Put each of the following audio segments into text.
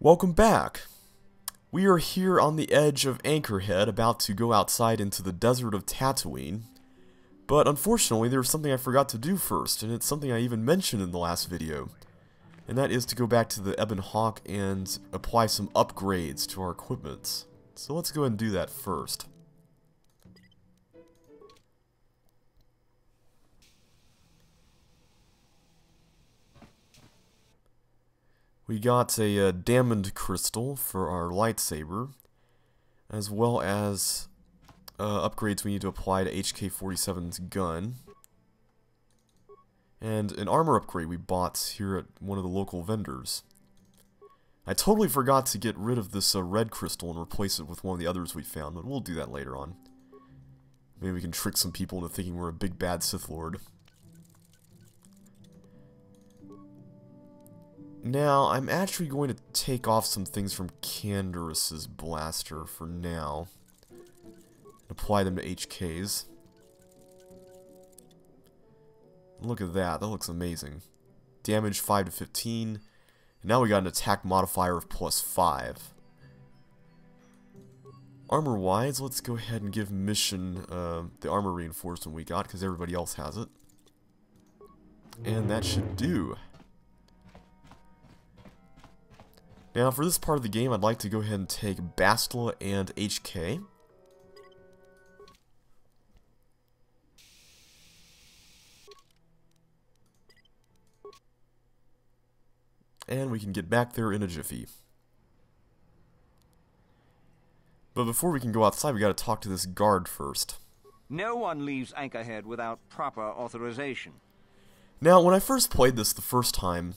Welcome back! We are here on the edge of Anchorhead, about to go outside into the desert of Tatooine. But unfortunately, there's something I forgot to do first, and it's something I even mentioned in the last video. And that is to go back to the Ebon Hawk and apply some upgrades to our equipment. So let's go ahead and do that first. We got a diamond crystal for our lightsaber, as well as upgrades we need to apply to HK-47's gun, and an armor upgrade we bought here at one of the local vendors. I totally forgot to get rid of this red crystal and replace it with one of the others we found, but we'll do that later on. Maybe we can trick some people into thinking we're a big bad Sith Lord. Now, I'm actually going to take off some things from Canderous' blaster for now. And apply them to HK's. Look at that, that looks amazing. Damage 5 to 15. And now we got an attack modifier of +5. Armor-wise, let's go ahead and give Mission the armor reinforcement we got, because everybody else has it. And that should do. Now, for this part of the game, I'd like to go ahead and take Bastila and HK. And we can get back there in a jiffy. But before we can go outside, we gotta talk to this guard first. No one leaves Anchorhead without proper authorization. Now, when I first played this the first time,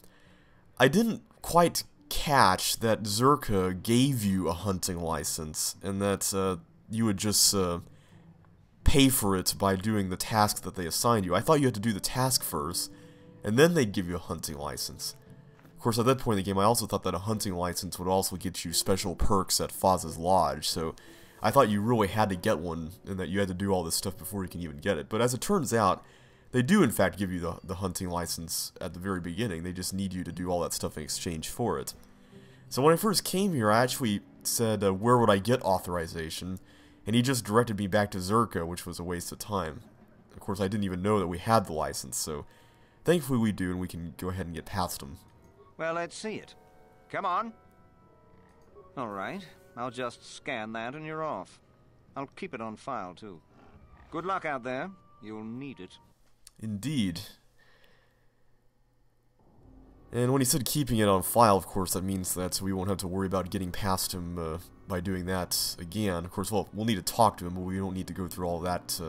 I didn't quite catch that Zerka gave you a hunting license, and that you would just pay for it by doing the task that they assigned you. I thought you had to do the task first, and then they'd give you a hunting license. Of course, at that point in the game, I also thought that a hunting license would also get you special perks at Faz's Lodge, so I thought you really had to get one, and that you had to do all this stuff before you can even get it. But as it turns out, they do in fact give you the hunting license at the very beginning. They just need you to do all that stuff in exchange for it. So when I first came here, I actually said, where would I get authorization? And he just directed me back to Zerka, which was a waste of time. Of course, I didn't even know that we had the license, so thankfully we do, and we can go ahead and get past him. Well, let's see it. Come on. Alright, I'll just scan that and you're off. I'll keep it on file, too. Good luck out there. You'll need it. Indeed. And when he said keeping it on file, of course, that means that we won't have to worry about getting past him by doing that again. Of course, well, we'll need to talk to him, but we don't need to go through all that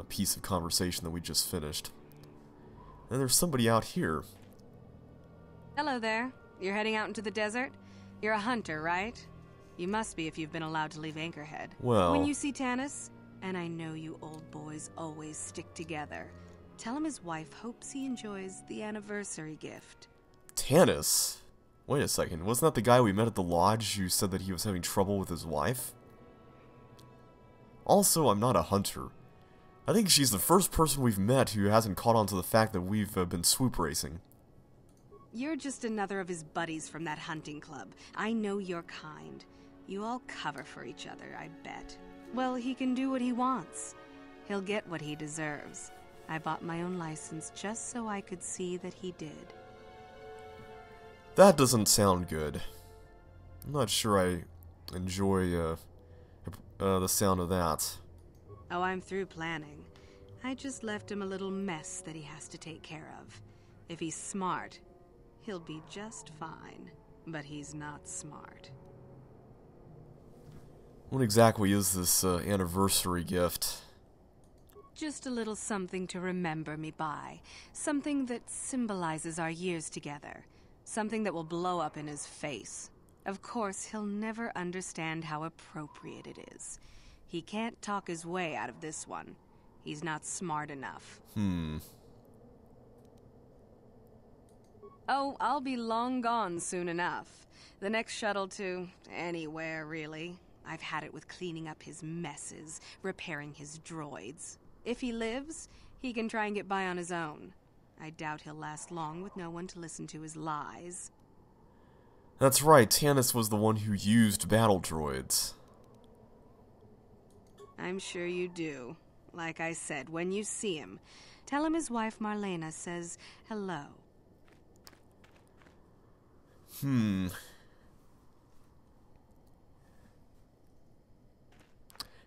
piece of conversation that we just finished. And there's somebody out here. Hello there. You're heading out into the desert? You're a hunter, right? You must be if you've been allowed to leave Anchorhead. Well, when you see Tanis, and I know you old boys always stick together, tell him his wife hopes he enjoys the anniversary gift. Tanis? Wait a second, wasn't that the guy we met at the lodge who said that he was having trouble with his wife? Also, I'm not a hunter. I think she's the first person we've met who hasn't caught on to the fact that we've been swoop racing. You're just another of his buddies from that hunting club. I know your kind. You all cover for each other, I bet. Well, he can do what he wants. He'll get what he deserves. I bought my own license just so I could see that he did. That doesn't sound good. I'm not sure I enjoy the sound of that. Oh, I'm through planning. I just left him a little mess that he has to take care of. If he's smart, he'll be just fine. But he's not smart. What exactly is this anniversary gift? Just a little something to remember me by. Something that symbolizes our years together. Something that will blow up in his face. Of course, he'll never understand how appropriate it is. He can't talk his way out of this one. He's not smart enough. Oh, I'll be long gone soon enough. The next shuttle to anywhere, really. I've had it with cleaning up his messes, repairing his droids. If he lives, he can try and get by on his own. I doubt he'll last long with no one to listen to his lies. That's right, Tanis was the one who used battle droids. I'm sure you do. Like I said, when you see him, tell him his wife Marlena says hello.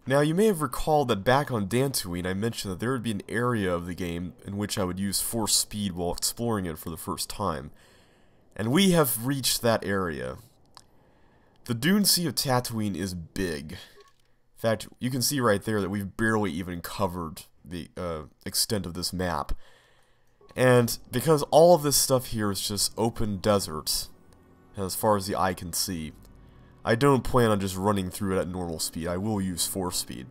Now, you may have recalled that back on Dantooine, I mentioned that there would be an area of the game in which I would use force speed while exploring it for the first time. And we have reached that area. The Dune Sea of Tatooine is big. In fact, you can see right there that we've barely even covered the extent of this map. And because all of this stuff here is just open desert, as far as the eye can see, I don't plan on just running through it at normal speed. I will use force speed.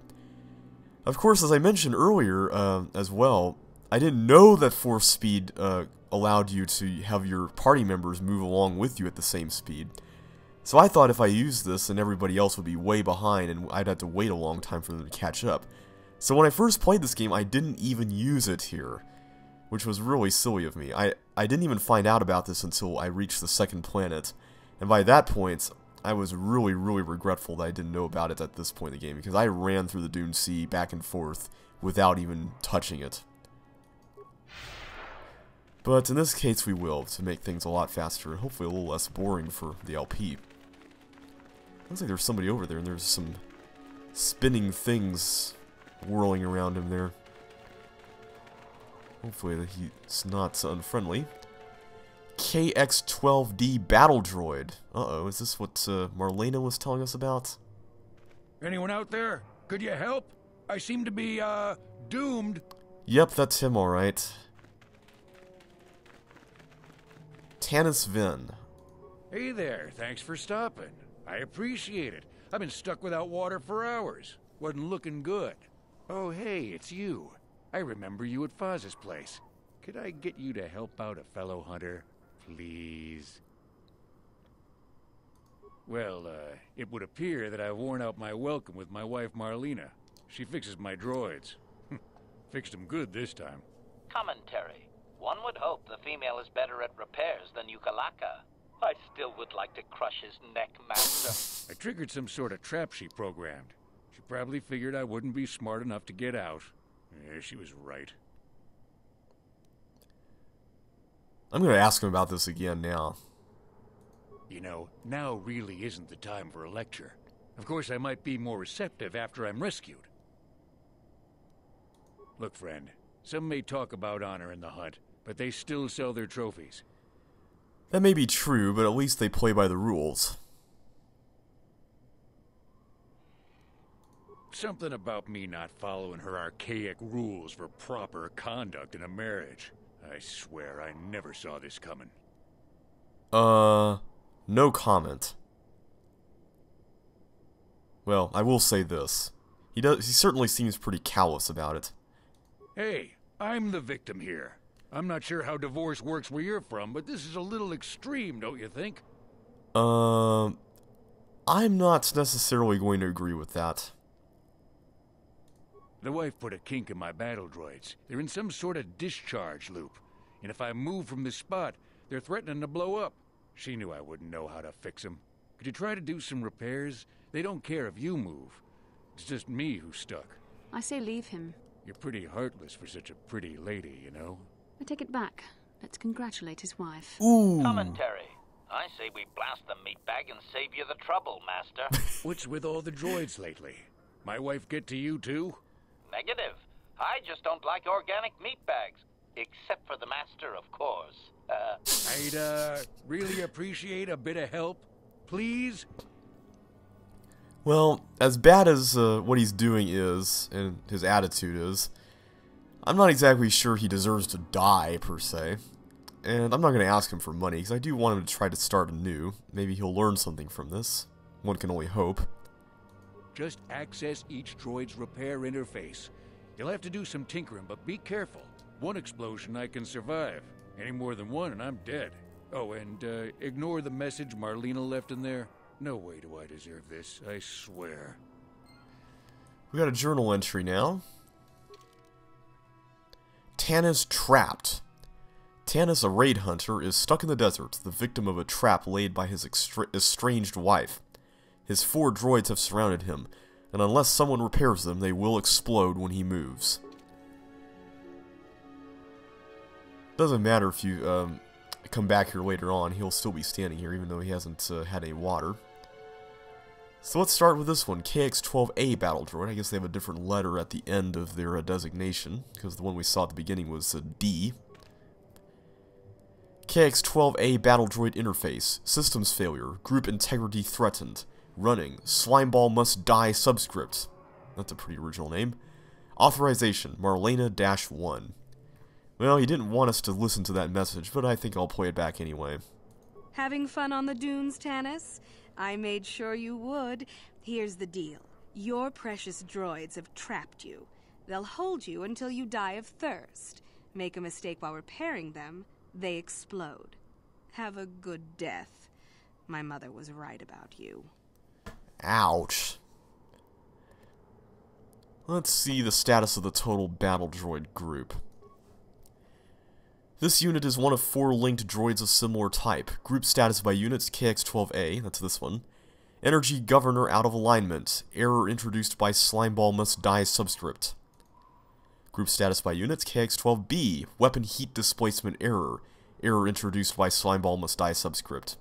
Of course, as I mentioned earlier as well, I didn't know that force speed allowed you to have your party members move along with you at the same speed. So I thought if I used this, then everybody else would be way behind and I'd have to wait a long time for them to catch up. So when I first played this game, I didn't even use it here, which was really silly of me. I didn't even find out about this until I reached the second planet, and by that point, I was really, really regretful that I didn't know about it at this point in the game, because I ran through the Dune Sea back and forth without even touching it. But in this case we will, to make things a lot faster and hopefully a little less boring for the LP. Looks like there's somebody over there and there's some spinning things whirling around him there. Hopefully he's not unfriendly. KX-12D Battle Droid. Uh-oh, is this what Marlena was telling us about? Anyone out there? Could you help? I seem to be, doomed. Yep, that's him alright. Tanis Vin. Hey there, thanks for stopping. I appreciate it. I've been stuck without water for hours. Wasn't looking good. Oh, hey, it's you. I remember you at Foz's place. Could I get you to help out a fellow hunter, please? Well, it would appear that I've worn out my welcome with my wife Marlena. She fixes my droids. Fixed them good this time. Commentary. One would hope the female is better at repairs than Yukalaka. I still would like to crush his neck, Master. I triggered some sort of trap she programmed. She probably figured I wouldn't be smart enough to get out. Yeah, she was right. I'm gonna ask him about this again now. You know, now really isn't the time for a lecture. Of course, I might be more receptive after I'm rescued. Look, friend, some may talk about honor in the hunt, but they still sell their trophies. That may be true, but at least they play by the rules. Something about me not following her archaic rules for proper conduct in a marriage. I swear I never saw this coming. No comment. Well, I will say this. He certainly seems pretty callous about it. Hey, I'm the victim here. I'm not sure how divorce works where you're from, but this is a little extreme, don't you think? I'm not necessarily going to agree with that. The wife put a kink in my battle droids. They're in some sort of discharge loop. And if I move from this spot, they're threatening to blow up. She knew I wouldn't know how to fix them. Could you try to do some repairs? They don't care if you move. It's just me who's stuck. I say leave him. You're pretty heartless for such a pretty lady, you know? I take it back. Let's congratulate his wife. Ooh. Commentary. I say we blast the meatbag and save you the trouble, Master. What's with all the droids lately? My wife get to you too? Negative. I just don't like organic meatbags. Except for the Master, of course. I'd, really appreciate a bit of help. Please? Well, as bad as what he's doing is, and his attitude is, I'm not exactly sure he deserves to die, per se. And I'm not going to ask him for money, because I do want him to try to start anew. Maybe he'll learn something from this. One can only hope. Just access each droid's repair interface. You'll have to do some tinkering, but be careful. One explosion I can survive. Any more than one and I'm dead. Oh, and ignore the message Marlena left in there. No way do I deserve this, I swear. We got a journal entry now. Tanis trapped. Tanis, a raid hunter, is stuck in the desert, the victim of a trap laid by his estranged wife. His 4 droids have surrounded him, and unless someone repairs them, they will explode when he moves. Doesn't matter if you come back here later on, he'll still be standing here even though he hasn't had any water. So let's start with this one, KX-12A battle droid. I guess they have a different letter at the end of their designation, because the one we saw at the beginning was D. KX-12A battle droid interface, systems failure, group integrity threatened, running, Slimeball must die subscript. That's a pretty original name. Authorization, Marlena-1. Well, he didn't want us to listen to that message, but I think I'll play it back anyway. Having fun on the dunes, Tanis? I made sure you would. Here's the deal. Your precious droids have trapped you. They'll hold you until you die of thirst. Make a mistake while repairing them, they explode. Have a good death. My mother was right about you. Ouch. Let's see the status of the total battle droid group. This unit is one of 4 linked droids of similar type. Group status by units, KX-12A, that's this one. Energy Governor out of alignment. Error introduced by Slimeball must die subscript. Group status by units, KX-12B, Weapon Heat Displacement Error. Error introduced by Slimeball must die subscript.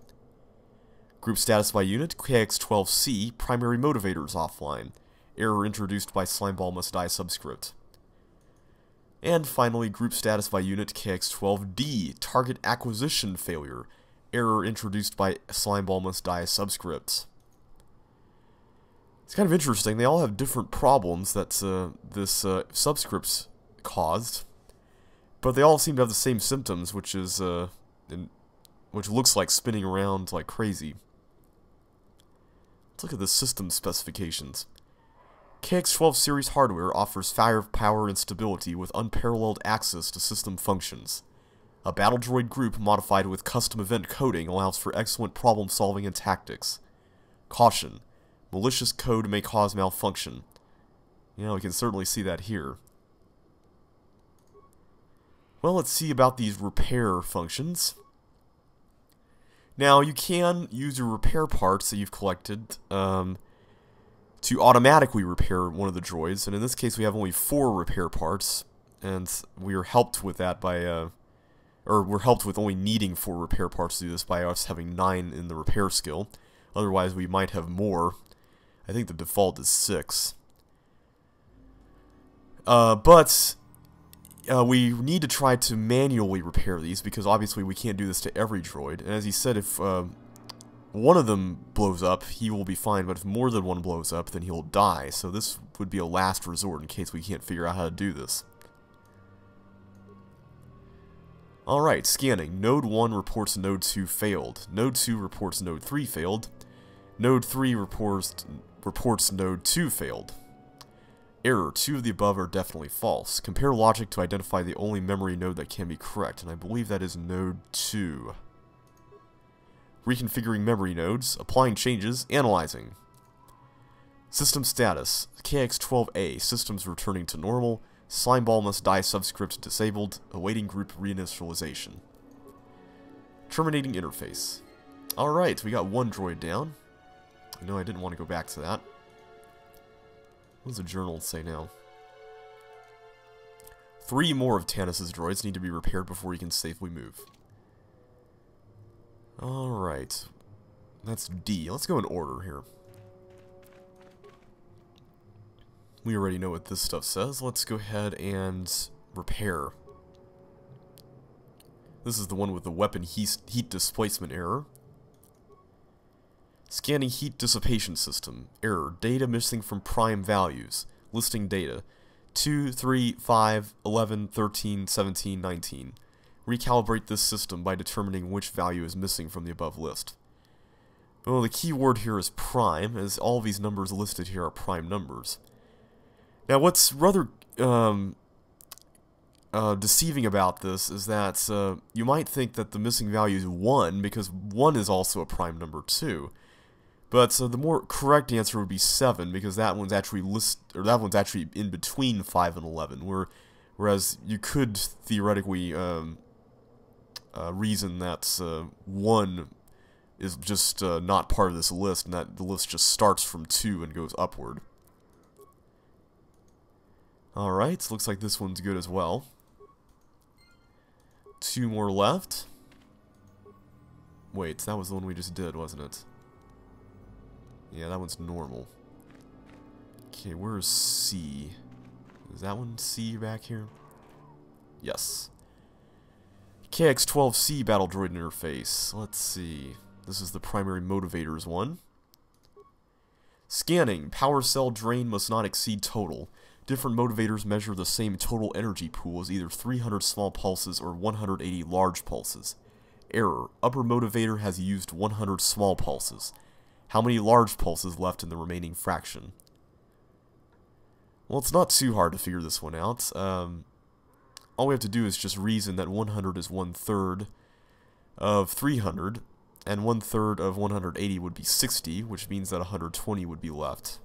Group status by unit, KX-12C, Primary Motivators offline. Error introduced by Slimeball must die subscript. And finally, group status by unit KX-12D, target acquisition failure. Error introduced by Slimeball must die subscript. It's kind of interesting, they all have different problems that this subscripts caused, but they all seem to have the same symptoms, which is, which looks like spinning around like crazy. Let's look at the system specifications. KX-12 series hardware offers firepower and stability with unparalleled access to system functions. A battle droid group modified with custom event coding allows for excellent problem solving and tactics. Caution. Malicious code may cause malfunction. You know, we can certainly see that here. Well, let's see about these repair functions. Now, you can use your repair parts that you've collected, to automatically repair one of the droids, and in this case we have only 4 repair parts, and we are helped with that by, or we're helped with only needing 4 repair parts to do this by us having 9 in the repair skill. Otherwise we might have more. I think the default is 6. But we need to try to manually repair these, because obviously we can't do this to every droid, and as he said, if one of them blows up, he will be fine, but if more than one blows up, then he'll die. So this would be a last resort in case we can't figure out how to do this. Alright, scanning. Node 1 reports Node 2 failed. Node 2 reports Node 3 failed. Node 3 reports Node 2 failed. Error. 2 of the above are definitely false. Compare logic to identify the only memory node that can be correct, and I believe that is Node 2. Reconfiguring memory nodes, applying changes, analyzing. System status, KX-12A, systems returning to normal, Slimeball must die subscript disabled, awaiting group reinitialization. Terminating interface. Alright, we got 1 droid down. No, I didn't want to go back to that. What does the journal say now? 3 more of Tanis' droids need to be repaired before he can safely move. Alright. That's D. Let's go in order here. We already know what this stuff says. Let's go ahead and repair. This is the one with the weapon heat displacement error. Scanning heat dissipation system. Error. Data missing from prime values. Listing data. 2, 3, 5, 11, 13, 17, 19. Recalibrate this system by determining which value is missing from the above list. Well, the key word here is prime, as all these numbers listed here are prime numbers. Now, what's rather deceiving about this is that you might think that the missing value is 1, because 1 is also a prime number too. But the more correct answer would be 7, because that one's actually in between 5 and 11. Whereas you could theoretically reason that 1 is just not part of this list, and that the list just starts from 2 and goes upward. Alright, looks like this one's good as well. 2 more left. Wait, that was the one we just did, wasn't it? Yeah, that one's normal. Okay, where's C? Is that one C back here? Yes. KX-12C battle droid interface. Let's see. This is the primary motivators one. Scanning. Power cell drain must not exceed total. Different motivators measure the same total energy pool as either 300 small pulses or 180 large pulses. Error. Upper motivator has used 100 small pulses. How many large pulses left in the remaining fraction? Well, it's not too hard to figure this one out. All we have to do is just reason that 100 is 1/3 of 300, and 1/3 of 180 would be 60, which means that 120 would be left.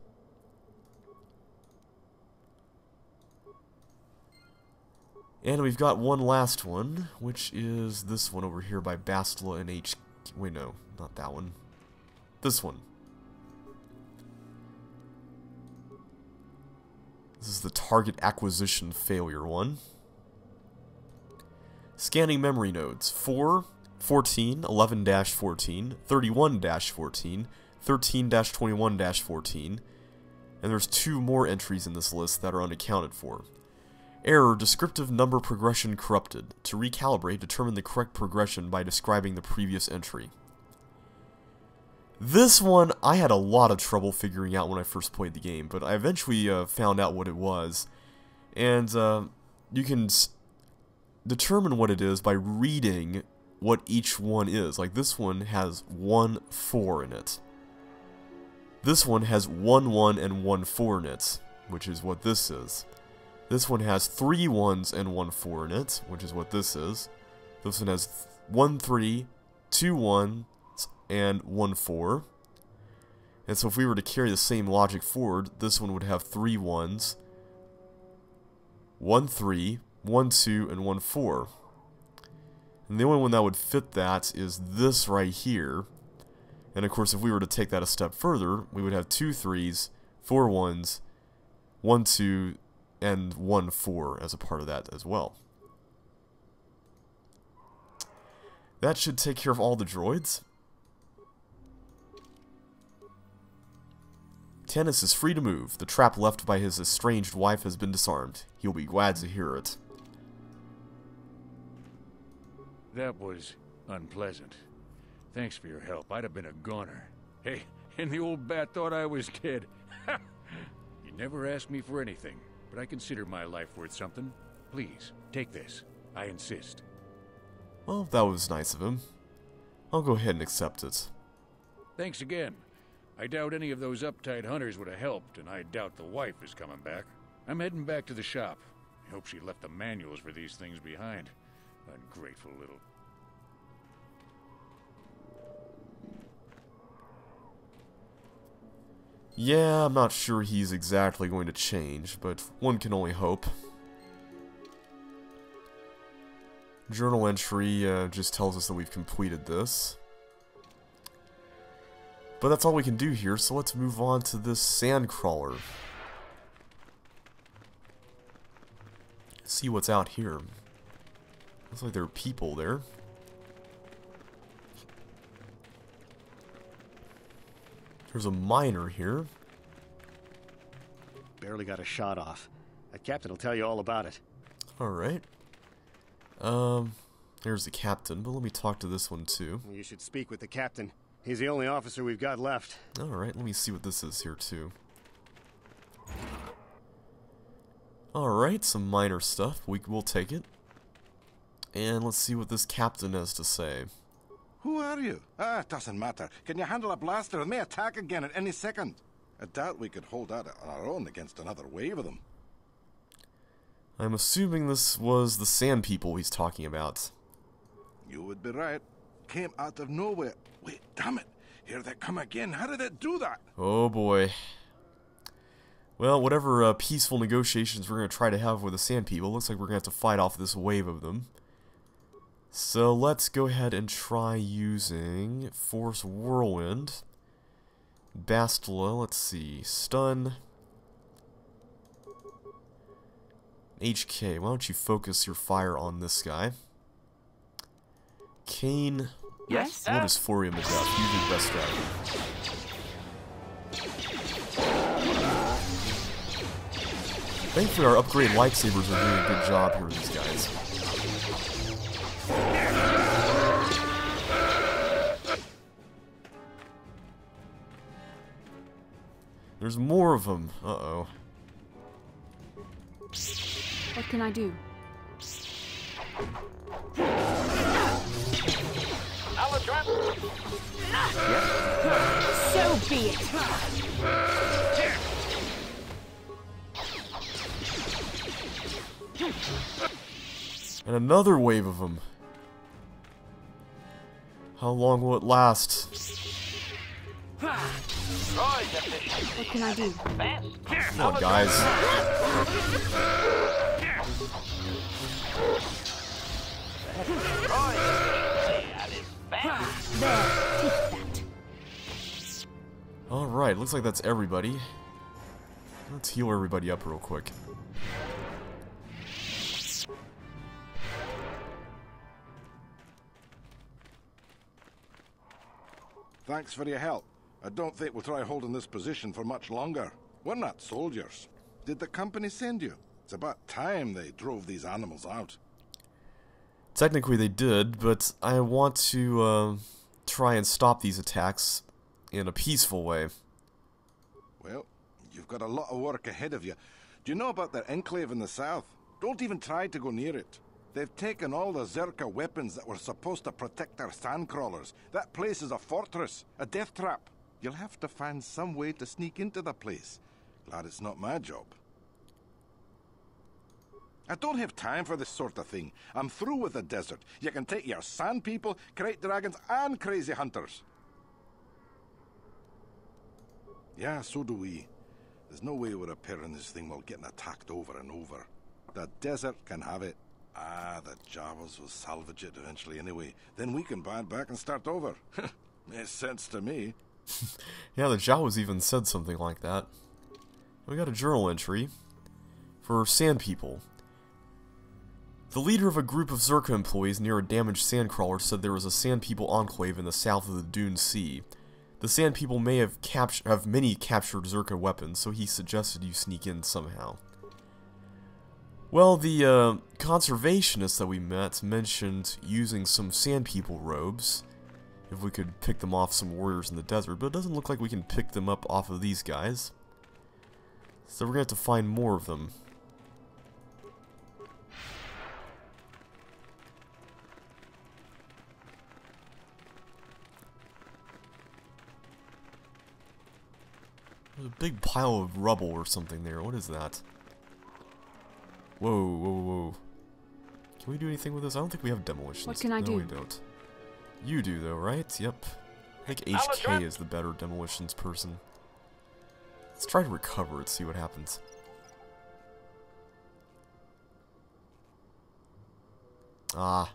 And we've got one last one, which is this one over here by Bastila and H... Wait, no, not that one. This one. This is the target acquisition failure one. Scanning memory nodes. 4, 14, 11-14, 31-14, 13-21-14, and there's 2 more entries in this list that are unaccounted for. Error, descriptive number progression corrupted. To recalibrate, determine the correct progression by describing the previous entry. This one, I had a lot of trouble figuring out when I first played the game, but I eventually found out what it was. And you can determine what it is by reading what each one is. Like this one has 1, 4 in it. This one has 1, 1 and 1, 4 in it, which is what this is. This one has 3 1s and 1 4 in it, which is what this is. This one has 1 3, 2 1s, and 1 4. And so if we were to carry the same logic forward, this one would have 3 1s, 1 3, 1 2, and 1 4. And the only one that would fit that is this right here. And of course, if we were to take that a step further, we would have 2 3s, 4 1s, 1 2, and 1 4 as a part of that as well. That should take care of all the droids. Tennis is free to move. The trap left by his estranged wife has been disarmed. He'll be glad to hear it. That was unpleasant. Thanks for your help. I'd have been a goner. Hey, and the old bat thought I was dead. You never asked me for anything, but I consider my life worth something. Please, take this. I insist. Well, that was nice of him. I'll go ahead and accept it. Thanks again. I doubt any of those uptight hunters would have helped, and I doubt the wife is coming back. I'm heading back to the shop. I hope she left the manuals for these things behind. Ungrateful little... Yeah, I'm not sure he's exactly going to change, but one can only hope. Journal entry just tells us that we've completed this. But that's all we can do here, so let's move on to this sandcrawler. See what's out here. Looks like there are people there. There's a miner here. Barely got a shot off. That captain will tell you all about it. Alright. There's the captain, but let me talk to this one too. You should speak with the captain. He's the only officer we've got left. Alright, let me see what this is here too. Alright, some minor stuff. We'll take it. And let's see what this captain has to say. Who are you? Ah, it doesn't matter. Can you handle a blaster? It may attack again at any second. I doubt we could hold out on our own against another wave of them. I'm assuming this was the sand people he's talking about. You would be right. Came out of nowhere. Wait, damn it. Here they come again. How did it do that? Oh boy. Well, whatever peaceful negotiations we're going to try to have with the sand people, looks like we're going to have to fight off this wave of them. So let's go ahead and try using Force Whirlwind. Bastila, let's see, Stun. HK, why don't you focus your fire on this guy? Kane, Yes, what is Dysphoria Macduff? Usually the best strategy. Thankfully our upgraded lightsabers are doing a good job here with these guys. There's more of them. Uh-oh. What can I do? So be it. And another wave of them. How long will it last? What can I do? Come on, guys. There, take that. Alright, looks like that's everybody. Let's heal everybody up real quick. Thanks for your help. I don't think we'll try holding this position for much longer. We're not soldiers. Did the company send you? It's about time they drove these animals out. Technically they did, but I want to try and stop these attacks in a peaceful way. Well, you've got a lot of work ahead of you. Do you know about their enclave in the south? Don't even try to go near it. They've taken all the Zerka weapons that were supposed to protect our sandcrawlers. That place is a fortress, a death trap. You'll have to find some way to sneak into the place. Glad it's not my job. I don't have time for this sort of thing. I'm through with the desert. You can take your sand people, crate dragons, and crazy hunters. Yeah, so do we. There's no way we're repairing this thing while getting attacked over and over. The desert can have it. Ah, the Jawas will salvage it eventually anyway. Then we can buy it back and start over. Makes sense to me. Yeah, the Jawas even said something like that. We got a journal entry for Sand People. The leader of a group of Zerka employees near a damaged sandcrawler said there was a Sand People enclave in the south of the Dune Sea. The Sand People may have many captured Zerka weapons, so he suggested you sneak in somehow. Well, the conservationists that we met mentioned using some Sand People robes, if we could pick them off some warriors in the desert, but it doesn't look like we can pick them up off of these guys. So we're going to have to find more of them. There's a big pile of rubble or something there. What is that? Whoa, whoa, whoa. Can we do anything with this? I don't think we have demolitions. What can I do? No, we don't. You do, though, right? Yep. I think HK is the better demolitions person. Let's try to recover it, see what happens. Ah.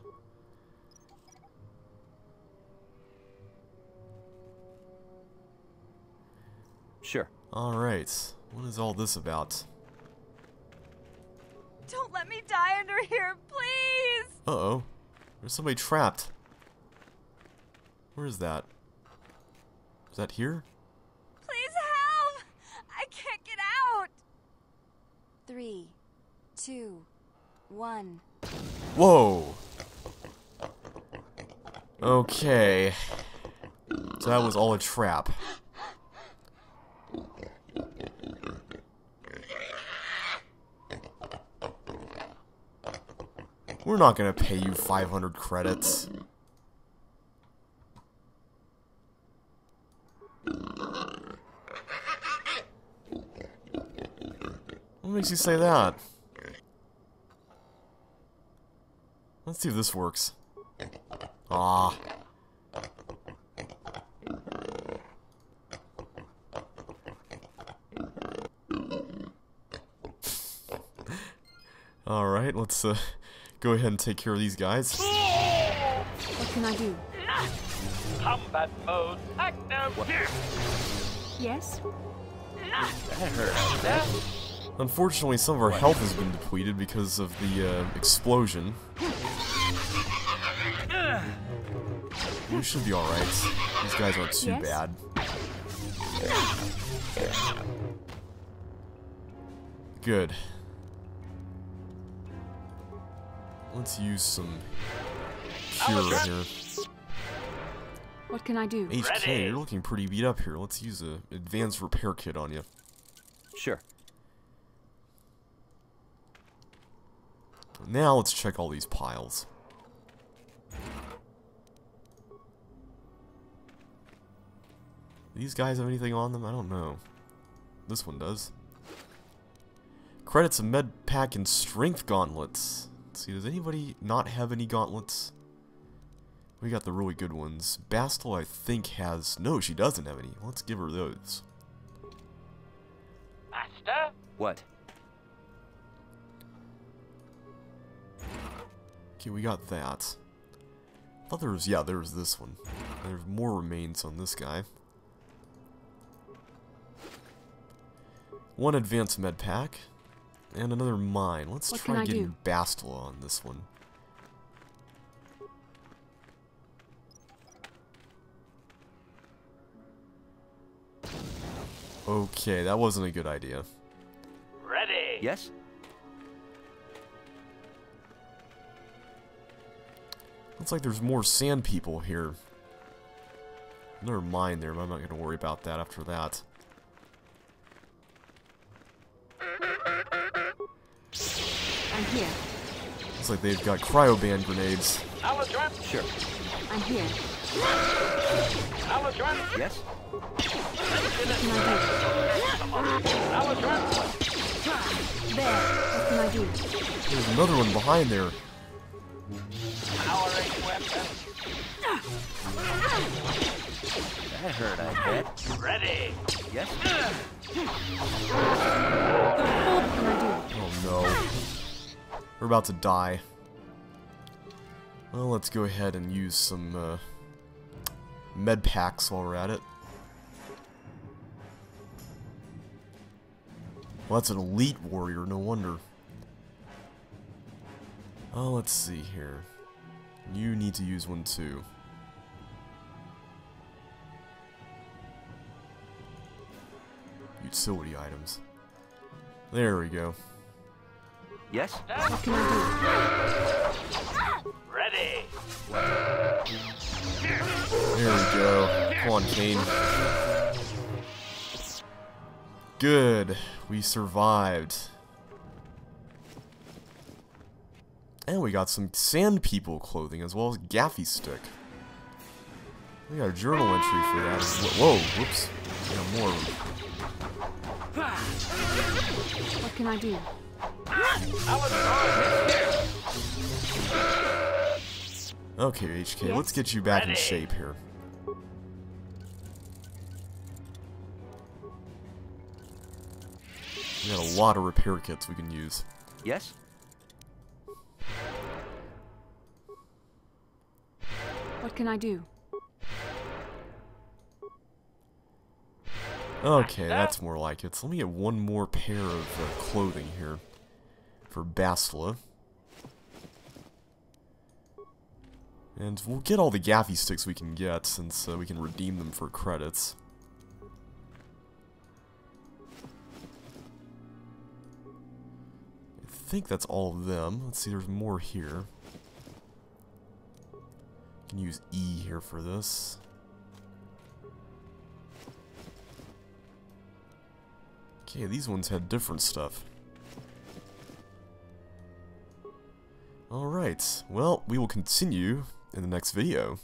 Sure. Alright. What is all this about? Don't let me die under here, please! Uh-oh. There's somebody trapped. Where is that? Is that here? Please help! I can't get out! 3, 2, 1. Whoa! Okay. So that was all a trap. We're not gonna pay you 500 credits. What makes you say that? Let's see if this works. Ah. Alright, let's go ahead and take care of these guys. can I do? Combat mode active. Yes? That hurt. Unfortunately, some of our health has been depleted because of the explosion. We should be alright. These guys aren't too Yes? bad. Good. Let's use some cure here. What can I do? HK, you're looking pretty beat up here. Let's use a advanced repair kit on you. Sure. Now let's check all these piles. These guys have anything on them? I don't know. This one does. Credits of med pack and strength gauntlets. Let's see, does anybody not have any gauntlets? We got the really good ones. Bastel, I think, has... No, she doesn't have any. Let's give her those. Master? What? Okay, we got that. I thought there was... Yeah, there was this one. There's more remains on this guy. One advanced med pack. And another mine. Let's What try can I getting do? Bastila on this one. Okay, that wasn't a good idea. Ready. Yes? Looks like there's more sand people here. Never mind there, but I'm not going to worry about that after that. I'm here. Looks like they've got cryoban grenades. Sure. I'm here. Yes? What can I do? There. What can I do? There's another one behind there. That hurt, I bet. Ready. Yes? What can I do? Oh no. We're about to die. Well, let's go ahead and use some med packs while we're at it. Well, that's an elite warrior, no wonder. Oh, let's see here. You need to use one too. Utility items. There we go. Yes? What can I do? Ready. There we go. Come on, Kane. Good. We survived. And we got some sand people clothing as well as gaffy stick. We got a journal entry for that. Whoa, whoops. We got more of them. What can I do? Okay, HK, let's get you back in shape here. We got a lot of repair kits we can use. Yes? What can I do? Okay, that's more like it. So let me get one more pair of clothing here for Bastila. And we'll get all the gaffy sticks we can get, since we can redeem them for credits. I think that's all of them. Let's see, there's more here. You can use E here for this. Okay, these ones had different stuff. Alright, well, we will continue in the next video.